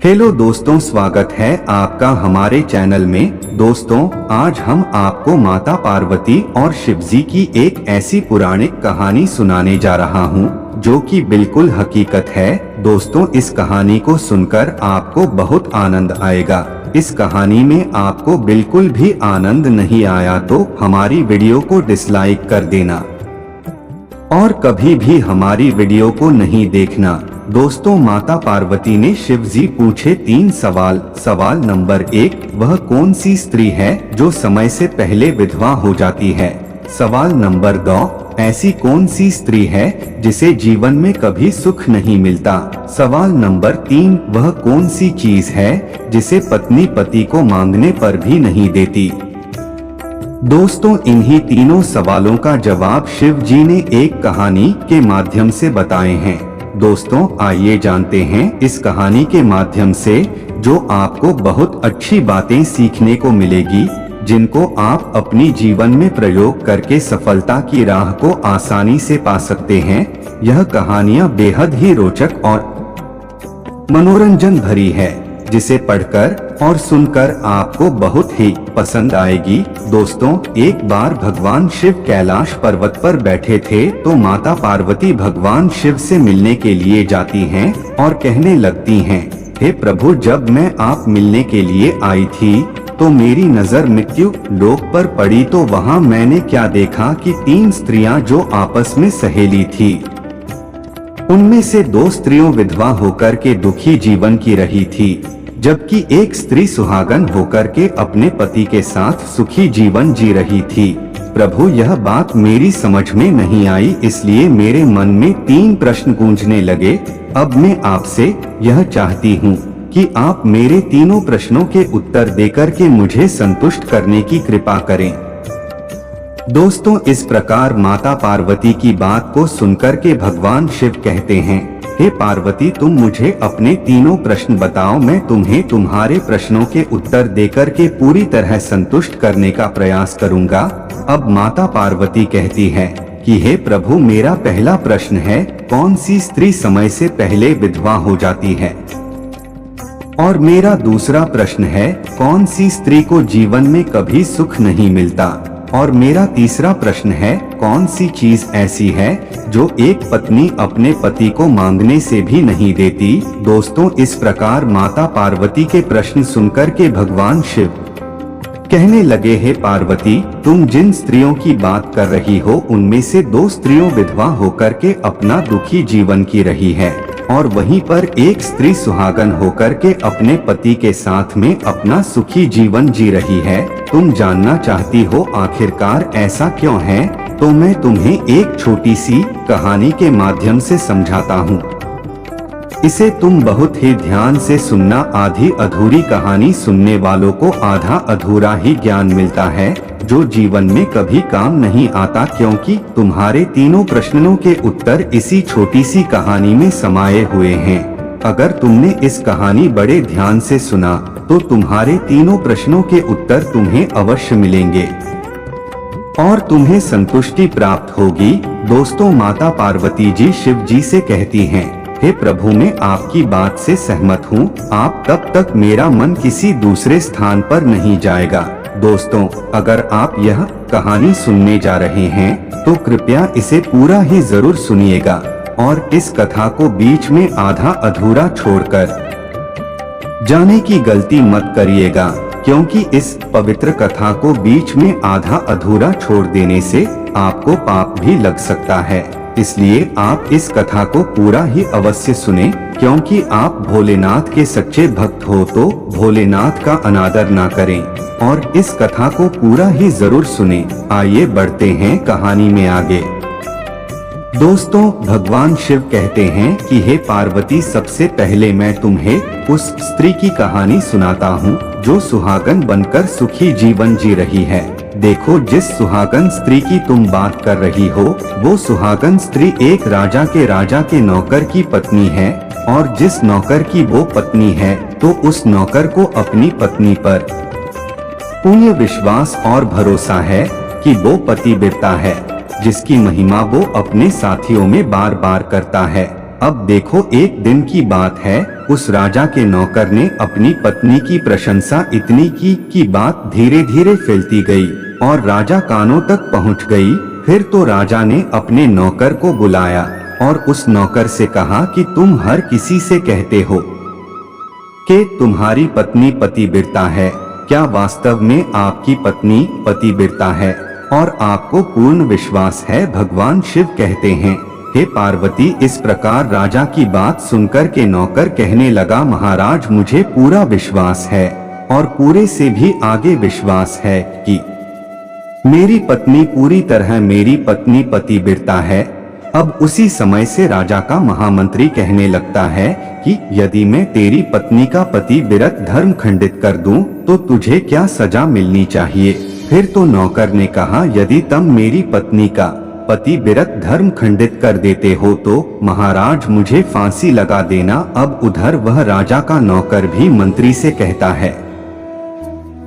Hello दोस्तों, स्वागत है आपका हमारे चैनल में। दोस्तों, आज हम आपको माता पार्वती और शिवजी की एक ऐसी पौराणिक कहानी सुनाने जा रहा हूँ जो कि बिल्कुल हकीकत है। दोस्तों, इस कहानी को सुनकर आपको बहुत आनंद आएगा। इस कहानी में आपको बिल्कुल भी आनंद नहीं आया तो हमारी वीडियो को डिसलाइक कर देना और कभी भी हमारी वीडियो को नहीं देखना। दोस्तों, माता पार्वती ने शिवजी पूछे 3 सवाल। सवाल नंबर 1, वह कौन सी स्त्री है जो समय से पहले विधवा हो जाती है। सवाल नंबर 2, ऐसी कौन सी स्त्री है जिसे जीवन में कभी सुख नहीं मिलता। सवाल नंबर 3, वह कौन सी चीज है जिसे पत्नी पति को मांगने पर भी नहीं देती। दोस्तों, इन्हीं तीनों सवालों का जवाब शिव जी ने एक कहानी के माध्यम से बताए हैं। दोस्तों, आइए जानते हैं इस कहानी के माध्यम से जो आपको बहुत अच्छी बातें सीखने को मिलेगी, जिनको आप अपनी जीवन में प्रयोग करके सफलता की राह को आसानी से पा सकते हैं। यह कहानियाँ बेहद ही रोचक और मनोरंजन भरी है, जिसे पढ़कर और सुनकर आपको बहुत ही पसंद आएगी। दोस्तों, एक बार भगवान शिव कैलाश पर्वत पर बैठे थे तो माता पार्वती भगवान शिव से मिलने के लिए जाती हैं और कहने लगती हैं, हे प्रभु, जब मैं आप मिलने के लिए आई थी तो मेरी नजर मृत्यु लोक पर पड़ी तो वहाँ मैंने क्या देखा कि 3 स्त्रियां जो आपस में सहेली थी, उनमें से 2 स्त्रियों विधवा होकर के दुखी जीवन की रही थी, जबकि एक स्त्री सुहागन होकर के अपने पति के साथ सुखी जीवन जी रही थी। प्रभु, यह बात मेरी समझ में नहीं आई, इसलिए मेरे मन में 3 प्रश्न गूंजने लगे। अब मैं आपसे यह चाहती हूँ कि आप मेरे तीनों प्रश्नों के उत्तर देकर के मुझे संतुष्ट करने की कृपा करें। दोस्तों, इस प्रकार माता पार्वती की बात को सुनकर के भगवान शिव कहते हैं, हे पार्वती, तुम मुझे अपने तीनों प्रश्न बताओ, मैं तुम्हें तुम्हारे प्रश्नों के उत्तर देकर के पूरी तरह संतुष्ट करने का प्रयास करूंगा। अब माता पार्वती कहती है कि हे प्रभु, मेरा पहला प्रश्न है, कौन सी स्त्री समय से पहले विधवा हो जाती है। और मेरा दूसरा प्रश्न है, कौन सी स्त्री को जीवन में कभी सुख नहीं मिलता। और मेरा तीसरा प्रश्न है, कौन सी चीज ऐसी है जो एक पत्नी अपने पति को मांगने से भी नहीं देती। दोस्तों, इस प्रकार माता पार्वती के प्रश्न सुनकर के भगवान शिव कहने लगे, हे पार्वती, तुम जिन स्त्रियों की बात कर रही हो उनमें से 2 स्त्रियों विधवा होकर के अपना दुखी जीवन की रही है और वहीं पर एक स्त्री सुहागन होकर के अपने पति के साथ में अपना सुखी जीवन जी रही है। तुम जानना चाहती हो आखिरकार ऐसा क्यों है, तो मैं तुम्हें एक छोटी सी कहानी के माध्यम से समझाता हूँ। इसे तुम बहुत ही ध्यान से सुनना। आधी अधूरी कहानी सुनने वालों को आधा अधूरा ही ज्ञान मिलता है, जो जीवन में कभी काम नहीं आता, क्योंकि तुम्हारे तीनों प्रश्नों के उत्तर इसी छोटी सी कहानी में समाये हुए हैं। अगर तुमने इस कहानी बड़े ध्यान से सुना तो तुम्हारे तीनों प्रश्नों के उत्तर तुम्हें अवश्य मिलेंगे और तुम्हें संतुष्टि प्राप्त होगी। दोस्तों, माता पार्वती जी शिव जी से कहती हैं, हे प्रभु, मैं आपकी बात से सहमत हूँ, आप तब तक मेरा मन किसी दूसरे स्थान पर नहीं जाएगा। दोस्तों, अगर आप यह कहानी सुनने जा रहे हैं तो कृपया इसे पूरा ही जरूर सुनिएगा और इस कथा को बीच में आधा अधूरा छोड़कर जाने की गलती मत करिएगा, क्योंकि इस पवित्र कथा को बीच में आधा अधूरा छोड़ देने से आपको पाप भी लग सकता है। इसलिए आप इस कथा को पूरा ही अवश्य सुने, क्योंकि आप भोलेनाथ के सच्चे भक्त हो तो भोलेनाथ का अनादर ना करें और इस कथा को पूरा ही जरूर सुने। आइए बढ़ते हैं कहानी में आगे। दोस्तों, भगवान शिव कहते हैं कि हे पार्वती, सबसे पहले मैं तुम्हें उस स्त्री की कहानी सुनाता हूँ जो सुहागन बनकर सुखी जीवन जी रही है। देखो, जिस सुहागन स्त्री की तुम बात कर रही हो वो सुहागन स्त्री एक राजा के नौकर की पत्नी है, और जिस नौकर की वो पत्नी है तो उस नौकर को अपनी पत्नी पर पूर्ण विश्वास और भरोसा है कि वो पतिव्रता है, जिसकी महिमा वो अपने साथियों में बार बार करता है। अब देखो, एक दिन की बात है, उस राजा के नौकर ने अपनी पत्नी की प्रशंसा इतनी की कि बात धीरे धीरे फैलती गई और राजा कानों तक पहुंच गई। फिर तो राजा ने अपने नौकर को बुलाया और उस नौकर से कहा कि तुम हर किसी से कहते हो कि तुम्हारी पत्नी पतिव्रता है, क्या वास्तव में आपकी पत्नी पतिव्रता है? और आपको पूर्ण विश्वास है? भगवान शिव कहते हैं, हे पार्वती, इस प्रकार राजा की बात सुनकर के नौकर कहने लगा, महाराज, मुझे पूरा विश्वास है और पूरे से भी आगे विश्वास है कि मेरी पत्नी पूरी तरह मेरी पत्नी पतिव्रता है। अब उसी समय से राजा का महामंत्री कहने लगता है कि यदि मैं तेरी पत्नी का पतिव्रत धर्म खंडित कर दूं तो तुझे क्या सजा मिलनी चाहिए? फिर तो नौकर ने कहा, यदि तुम मेरी पत्नी का पतिव्रत धर्म खंडित कर देते हो तो महाराज मुझे फांसी लगा देना। अब उधर वह राजा का नौकर भी मंत्री से कहता है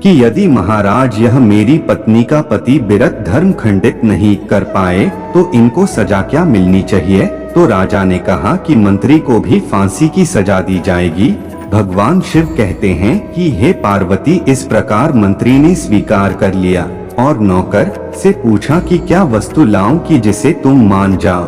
कि यदि महाराज यह मेरी पत्नी का पतिव्रत धर्म खंडित नहीं कर पाए तो इनको सजा क्या मिलनी चाहिए? तो राजा ने कहा कि मंत्री को भी फांसी की सजा दी जाएगी। भगवान शिव कहते हैं कि हे पार्वती, इस प्रकार मंत्री ने स्वीकार कर लिया और नौकर से पूछा कि क्या वस्तु लाऊं कि जिसे तुम मान जाओ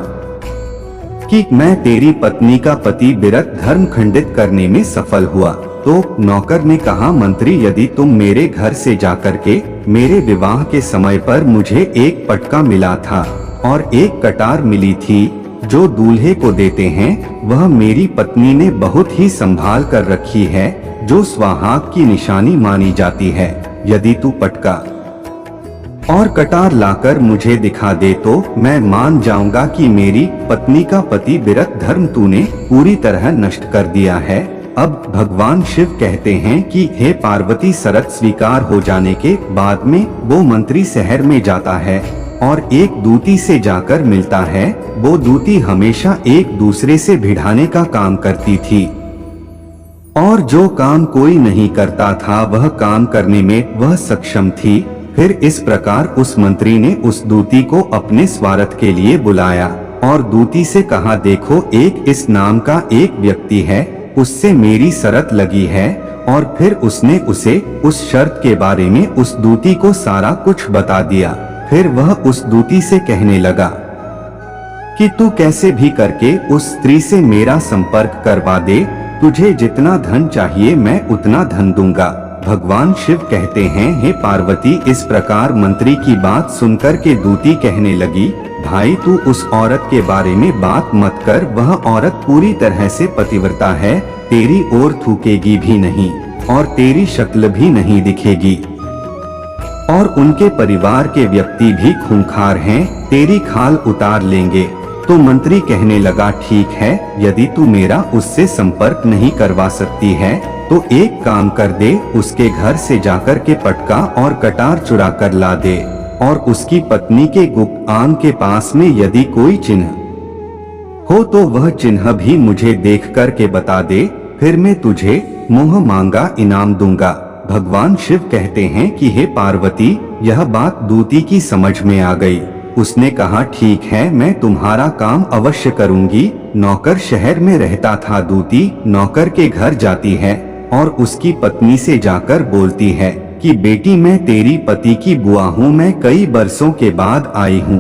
कि मैं तेरी पत्नी का पतिव्रत धर्म खंडित करने में सफल हुआ। तो नौकर ने कहा, मंत्री, यदि तुम मेरे घर से जाकर के मेरे विवाह के समय पर मुझे एक पटका मिला था और एक कटार मिली थी जो दूल्हे को देते हैं, वह मेरी पत्नी ने बहुत ही संभाल कर रखी है, जो सुहाग की निशानी मानी जाती है। यदि तू पटका और कटार लाकर मुझे दिखा दे तो मैं मान जाऊंगा कि मेरी पत्नी का पतिव्रत धर्म तूने पूरी तरह नष्ट कर दिया है। अब भगवान शिव कहते हैं कि हे पार्वती, शर्त स्वीकार हो जाने के बाद में वो मंत्री शहर में जाता है और एक दूती से जाकर मिलता है। वो दूती हमेशा एक दूसरे से भिड़ाने का काम करती थी और जो काम कोई नहीं करता था वह काम करने में वह सक्षम थी। फिर इस प्रकार उस मंत्री ने उस दूती को अपने स्वार्थ के लिए बुलाया और दूती से कहा, देखो, एक इस नाम का एक व्यक्ति है, उससे मेरी शर्त लगी है। और फिर उसने उसे उस शर्त के बारे में उस दूती को सारा कुछ बता दिया। फिर वह उस दूती से कहने लगा कि तू कैसे भी करके उस स्त्री से मेरा संपर्क करवा दे, तुझे जितना धन चाहिए मैं उतना धन दूंगा। भगवान शिव कहते हैं, हे पार्वती, इस प्रकार मंत्री की बात सुनकर के दूती कहने लगी, भाई, तू उस औरत के बारे में बात मत कर, वह औरत पूरी तरह से पतिव्रता है, तेरी ओर थूकेगी भी नहीं और तेरी शक्ल भी नहीं दिखेगी और उनके परिवार के व्यक्ति भी खूंखार हैं, तेरी खाल उतार लेंगे। तो मंत्री कहने लगा, ठीक है, यदि तू मेरा उससे संपर्क नहीं करवा सकती है तो एक काम कर दे, उसके घर से जाकर के पटका और कटार चुरा कर ला दे और उसकी पत्नी के गुप्त आंग के पास में यदि कोई चिन्ह हो तो वह चिन्ह भी मुझे देख कर के बता दे, फिर मैं तुझे मुंह मांगा इनाम दूंगा। भगवान शिव कहते हैं कि हे पार्वती, यह बात दूती की समझ में आ गई। उसने कहा, ठीक है, मैं तुम्हारा काम अवश्य करूंगी। नौकर शहर में रहता था। दूती नौकर के घर जाती है और उसकी पत्नी से जाकर बोलती है कि बेटी, मैं तेरी पति की बुआ हूँ, मैं कई बरसों के बाद आई हूँ।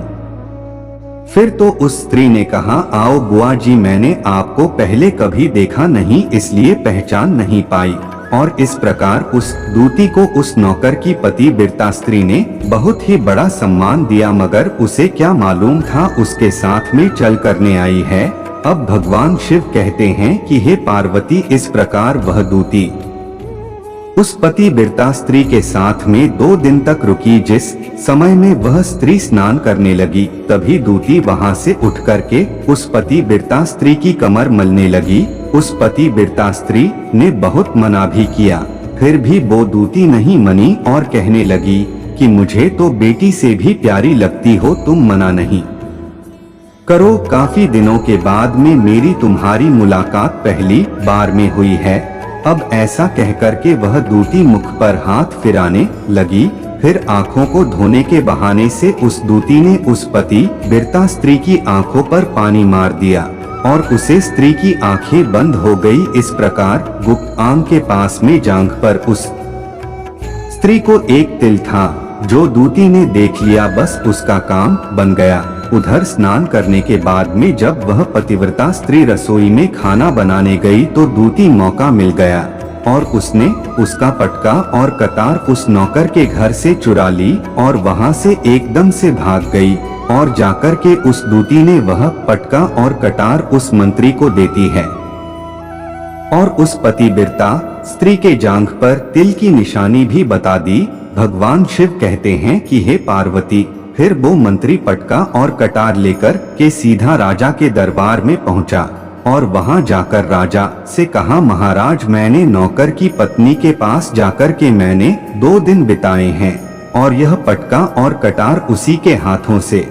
फिर तो उस स्त्री ने कहा, आओ बुआ जी, मैंने आपको पहले कभी देखा नहीं, इसलिए पहचान नहीं पाई। और इस प्रकार उस दूती को उस नौकर की पतिव्रता स्त्री ने बहुत ही बड़ा सम्मान दिया, मगर उसे क्या मालूम था उसके साथ में चल करने आई है। अब भगवान शिव कहते हैं कि हे पार्वती, इस प्रकार वह दूती उस पतिव्रता स्त्री के साथ में 2 दिन तक रुकी। जिस समय में वह स्त्री स्नान करने लगी, तभी दूती वहां से उठ करके उस पतिव्रता स्त्री की कमर मलने लगी। उस पतिव्रता स्त्री ने बहुत मना भी किया, फिर भी वो दूती नहीं मनी और कहने लगी कि मुझे तो बेटी से भी प्यारी लगती हो, तुम मना नहीं करो। काफी दिनों के बाद में मेरी तुम्हारी मुलाकात पहली बार में हुई है। अब ऐसा कहकर के वह दूती मुख पर हाथ फिराने लगी। फिर आंखों को धोने के बहाने से उस दूती ने उस पतिव्रता स्त्री की आंखों पर पानी मार दिया और उसे स्त्री की आंखें बंद हो गई। इस प्रकार गुप्त आंग के पास में जांघ पर उस स्त्री को एक तिल था जो दूती ने देख लिया, बस उसका काम बन गया। उधर स्नान करने के बाद में जब वह पतिव्रता स्त्री रसोई में खाना बनाने गई तो दूती मौका मिल गया और उसने उसका पटका और कतार उस नौकर के घर से चुरा ली और वहां से एकदम से भाग गई और जाकर के उस दूती ने वह पटका और कटार उस मंत्री को देती है और उस पतिव्रता स्त्री के जांघ पर तिल की निशानी भी बता दी। भगवान शिव कहते हैं कि हे पार्वती, फिर वो मंत्री पटका और कटार लेकर के सीधा राजा के दरबार में पहुंचा और वहां जाकर राजा से कहा, महाराज, मैंने नौकर की पत्नी के पास जाकर के मैंने 2 दिन बिताए हैं और यह पटका और कटार उसी के हाथों से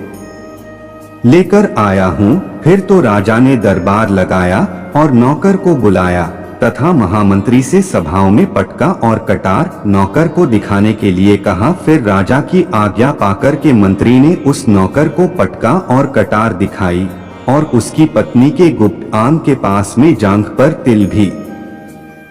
लेकर आया हूँ। फिर तो राजा ने दरबार लगाया और नौकर को बुलाया तथा महामंत्री से सभाओं में पटका और कटार नौकर को दिखाने के लिए कहा। फिर राजा की आज्ञा पाकर के मंत्री ने उस नौकर को पटका और कटार दिखाई और उसकी पत्नी के गुप्त आंग के पास में जांघ पर तिल भी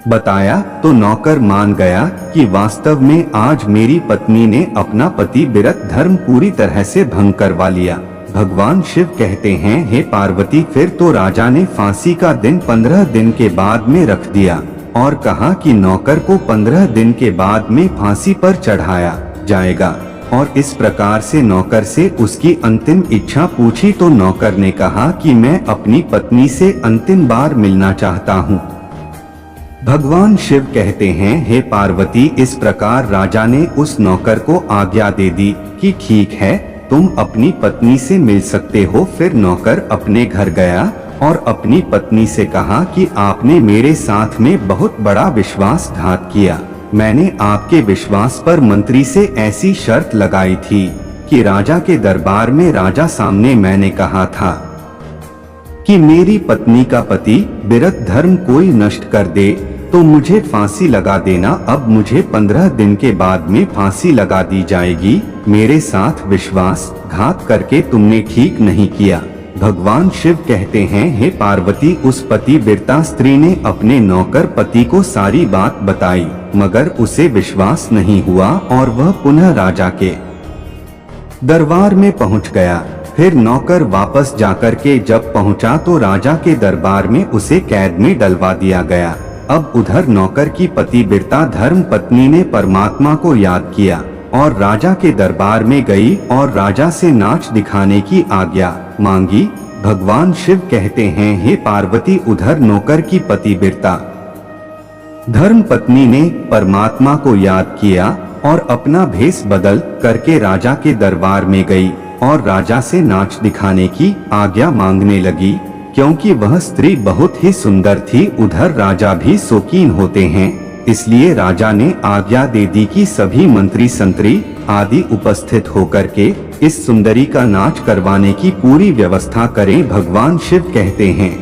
बताया तो नौकर मान गया कि वास्तव में आज मेरी पत्नी ने अपना पति विरत धर्म पूरी तरह से भंग करवा लिया। भगवान शिव कहते हैं, हे पार्वती, फिर तो राजा ने फांसी का दिन 15 दिन के बाद में रख दिया और कहा कि नौकर को 15 दिन के बाद में फांसी पर चढ़ाया जाएगा और इस प्रकार से नौकर से उसकी अंतिम इच्छा पूछी तो नौकर ने कहा कि मैं अपनी पत्नी से अंतिम बार मिलना चाहता हूँ। भगवान शिव कहते हैं, हे पार्वती, इस प्रकार राजा ने उस नौकर को आज्ञा दे दी कि ठीक है, तुम अपनी पत्नी से मिल सकते हो। फिर नौकर अपने घर गया और अपनी पत्नी से कहा कि आपने मेरे साथ में बहुत बड़ा विश्वासघात किया। मैंने आपके विश्वास पर मंत्री से ऐसी शर्त लगाई थी कि राजा के दरबार में राजा सामने मैंने कहा था कि मेरी पत्नी का पति विरत धर्म कोई नष्ट कर दे तो मुझे फांसी लगा देना। अब मुझे 15 दिन के बाद में फांसी लगा दी जाएगी। मेरे साथ विश्वासघात करके तुमने ठीक नहीं किया। भगवान शिव कहते हैं, हे पार्वती, उस पतिव्रता स्त्री ने अपने नौकर पति को सारी बात बताई मगर उसे विश्वास नहीं हुआ और वह पुनः राजा के दरबार में पहुंच गया। फिर नौकर वापस जाकर के जब पहुंचा तो राजा के दरबार में उसे कैद में डलवा दिया गया। अब उधर नौकर की पतिव्रता धर्म पत्नी ने परमात्मा को याद किया और राजा के दरबार में गई और राजा से नाच दिखाने की आज्ञा मांगी। भगवान शिव कहते हैं, हे पार्वती, उधर नौकर की पतिव्रता धर्म पत्नी ने परमात्मा को याद किया और अपना भेष बदल करके राजा के दरबार में गई और राजा से नाच दिखाने की आज्ञा मांगने लगी क्योंकि वह स्त्री बहुत ही सुंदर थी। उधर राजा भी शौकीन होते हैं, इसलिए राजा ने आज्ञा दे दी कि सभी मंत्री संतरी आदि उपस्थित होकर के इस सुंदरी का नाच करवाने की पूरी व्यवस्था करें। भगवान शिव कहते हैं,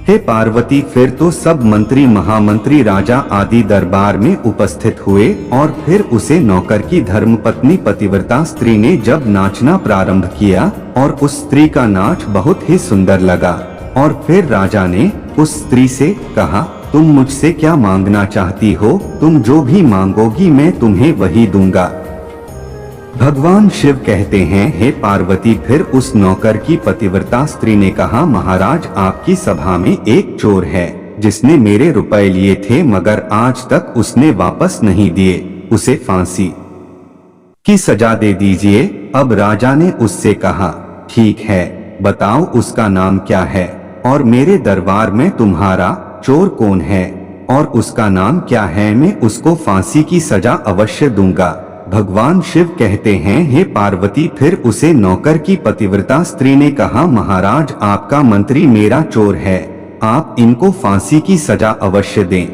हे पार्वती, फिर तो सब मंत्री महामंत्री राजा आदि दरबार में उपस्थित हुए और फिर उसे नौकर की धर्मपत्नी पतिव्रता स्त्री ने जब नाचना प्रारंभ किया और उस स्त्री का नाच बहुत ही सुंदर लगा और फिर राजा ने उस स्त्री से कहा, तुम मुझसे क्या मांगना चाहती हो? तुम जो भी मांगोगी मैं तुम्हें वही दूंगा। भगवान शिव कहते हैं, हे पार्वती, फिर उस नौकर की पतिव्रता स्त्री ने कहा, महाराज, आपकी सभा में एक चोर है जिसने मेरे रुपए लिए थे मगर आज तक उसने वापस नहीं दिए। उसे फांसी की सजा दे दीजिए। अब राजा ने उससे कहा, ठीक है, बताओ उसका नाम क्या है और मेरे दरबार में तुम्हारा चोर कौन है और उसका नाम क्या है, मैं उसको फांसी की सजा अवश्य दूंगा। भगवान शिव कहते हैं, हे पार्वती, फिर उसे नौकर की पतिव्रता स्त्री ने कहा, महाराज, आपका मंत्री मेरा चोर है, आप इनको फांसी की सजा अवश्य दें।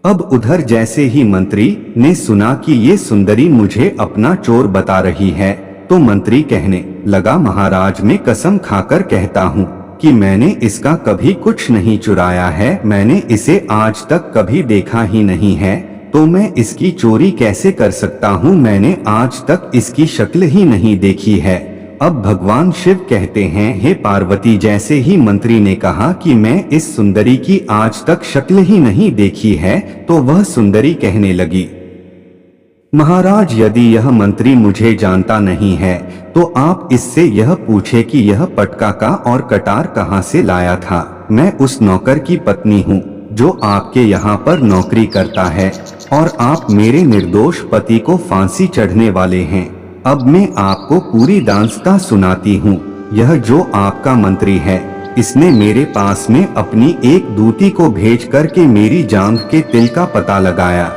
अब उधर जैसे ही मंत्री ने सुना कि ये सुंदरी मुझे अपना चोर बता रही है तो मंत्री कहने लगा, महाराज, मैं कसम खाकर कहता हूँ कि मैंने इसका कभी कुछ नहीं चुराया है, मैंने इसे आज तक कभी देखा ही नहीं है, तो मैं इसकी चोरी कैसे कर सकता हूँ? मैंने आज तक इसकी शक्ल ही नहीं देखी है अब भगवान शिव कहते हैं, हे पार्वती, जैसे ही मंत्री ने कहा कि मैं इस सुंदरी की आज तक शक्ल ही नहीं देखी है, तो वह सुंदरी कहने लगी, महाराज, यदि यह मंत्री मुझे जानता नहीं है तो आप इससे यह पूछे कि यह पटका का और कटार कहाँ से लाया था। मैं उस नौकर की पत्नी हूँ जो आपके यहाँ पर नौकरी करता है और आप मेरे निर्दोष पति को फांसी चढ़ने वाले हैं। अब मैं आपको पूरी दास्तां सुनाती हूँ। यह जो आपका मंत्री है, इसने मेरे पास में अपनी एक दूती को भेज करके मेरी जांघ के तिल का पता लगाया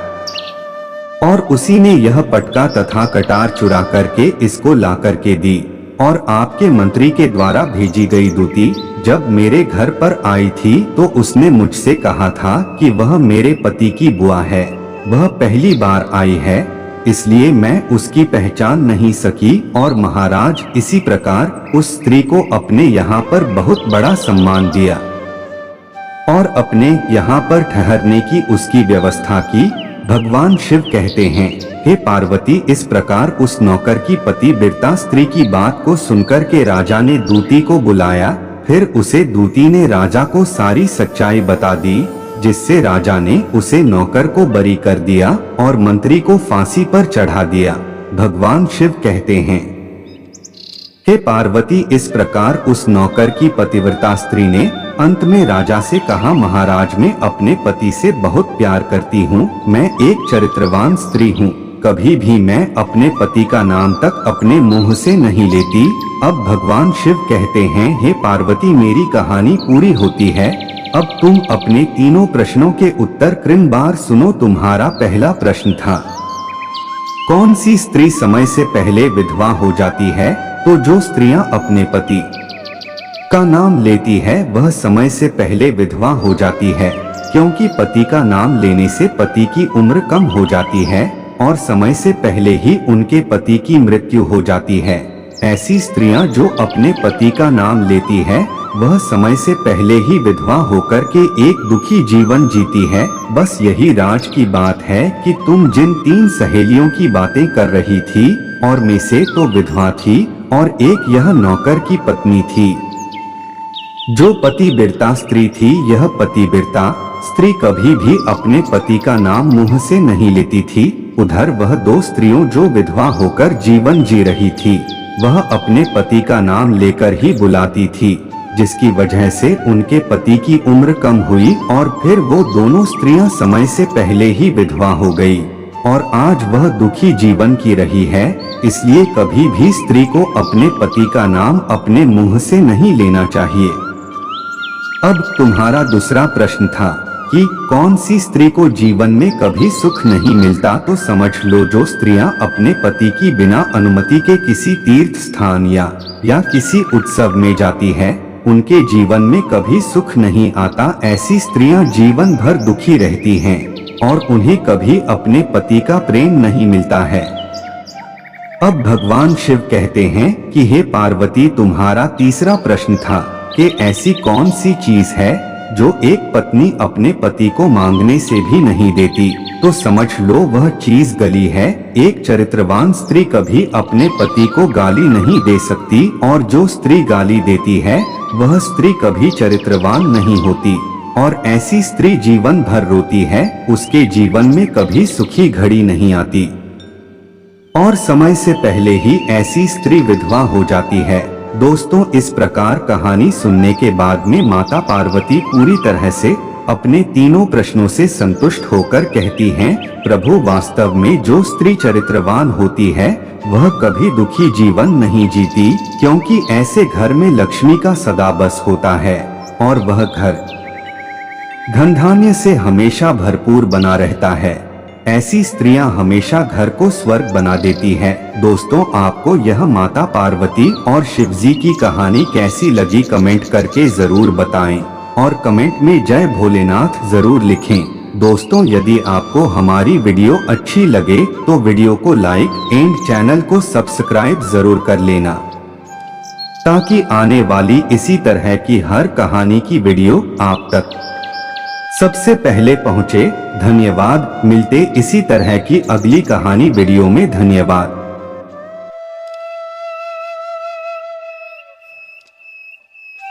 और उसी ने यह पटका तथा कटार चुरा करके इसको ला करके दी। और आपके मंत्री के द्वारा भेजी गई दूती जब मेरे घर पर आई थी तो उसने मुझसे कहा था कि वह मेरे पति की बुआ है। वह पहली बार आई है, इसलिए मैं उसकी पहचान नहीं सकी। और महाराज, इसी प्रकार उस स्त्री को अपने यहाँ पर बहुत बड़ा सम्मान दिया और अपने यहाँ पर ठहरने की उसकी व्यवस्था की। भगवान शिव कहते हैं, हे पार्वती, इस प्रकार उस नौकर की पतिव्रता स्त्री की बात को सुनकर के राजा ने दूती को बुलाया। फिर उसे दूती ने राजा को सारी सच्चाई बता दी, जिससे राजा ने उसे नौकर को बरी कर दिया और मंत्री को फांसी पर चढ़ा दिया। भगवान शिव कहते हैं, हे पार्वती, इस प्रकार उस नौकर की पतिव्रता स्त्री ने अंत में राजा से कहा, महाराज, मैं अपने पति से बहुत प्यार करती हूँ। मैं एक चरित्रवान स्त्री हूँ। कभी भी मैं अपने पति का नाम तक अपने मुंह से नहीं लेती। अब भगवान शिव कहते हैं, हे पार्वती, मेरी कहानी पूरी होती है। अब तुम अपने तीनों प्रश्नों के उत्तर क्रम बार सुनो। तुम्हारा पहला प्रश्न था, कौन सी स्त्री समय से पहले विधवा हो जाती है? तो जो स्त्रियां अपने पति का नाम लेती है वह समय से पहले विधवा हो जाती है, क्योंकि पति का नाम लेने से पति की उम्र कम हो जाती है और समय से पहले ही उनके पति की मृत्यु हो जाती है। ऐसी स्त्रियां जो अपने पति का नाम लेती है वह समय से पहले ही विधवा होकर के एक दुखी जीवन जीती है। बस यही राज की बात है कि तुम जिन 3 सहेलियों की बातें कर रही थी और में से तो विधवा थी और एक यह नौकर की पत्नी थी जो पतिव्रता स्त्री थी। यह पतिव्रता स्त्री कभी भी अपने पति का नाम मुंह से नहीं लेती थी। उधर वह 2 स्त्रियों जो विधवा होकर जीवन जी रही थी वह अपने पति का नाम लेकर ही बुलाती थी, जिसकी वजह से उनके पति की उम्र कम हुई और फिर वो दोनों स्त्रियां समय से पहले ही विधवा हो गई और आज वह दुखी जीवन की रही है। इसलिए कभी भी स्त्री को अपने पति का नाम अपने मुंह से नहीं लेना चाहिए। अब तुम्हारा दूसरा प्रश्न था कि कौन सी स्त्री को जीवन में कभी सुख नहीं मिलता? तो समझ लो, जो स्त्रियां अपने पति की बिना अनुमति के किसी तीर्थ स्थान या किसी उत्सव में जाती है उनके जीवन में कभी सुख नहीं आता। ऐसी स्त्रियां जीवन भर दुखी रहती हैं और उन्हें कभी अपने पति का प्रेम नहीं मिलता है। अब भगवान शिव कहते हैं कि हे पार्वती, तुम्हारा तीसरा प्रश्न था कि ऐसी कौन सी चीज है जो एक पत्नी अपने पति को मांगने से भी नहीं देती? तो समझ लो, वह चीज गली है। एक चरित्रवान स्त्री कभी अपने पति को गाली नहीं दे सकती और जो स्त्री गाली देती है वह स्त्री कभी चरित्रवान नहीं होती और ऐसी स्त्री जीवन भर रोती है। उसके जीवन में कभी सुखी घड़ी नहीं आती और समय से पहले ही ऐसी स्त्री विधवा हो जाती है। दोस्तों, इस प्रकार कहानी सुनने के बाद में माता पार्वती पूरी तरह से अपने तीनों प्रश्नों से संतुष्ट होकर कहती हैं, प्रभु, वास्तव में जो स्त्री चरित्रवान होती है वह कभी दुखी जीवन नहीं जीती, क्योंकि ऐसे घर में लक्ष्मी का सदा बस होता है और वह घर धन धान्य से हमेशा भरपूर बना रहता है। ऐसी स्त्रियां हमेशा घर को स्वर्ग बना देती है। दोस्तों, आपको यह माता पार्वती और शिवजी की कहानी कैसी लगी कमेंट करके जरूर बताएं और कमेंट में जय भोलेनाथ जरूर लिखें। दोस्तों, यदि आपको हमारी वीडियो अच्छी लगे तो वीडियो को लाइक एंड चैनल को सब्सक्राइब जरूर कर लेना, ताकि आने वाली इसी तरह की हर कहानी की वीडियो आप तक सबसे पहले पहुंचे। धन्यवाद। मिलते इसी तरह की अगली कहानी वीडियो में। धन्यवाद।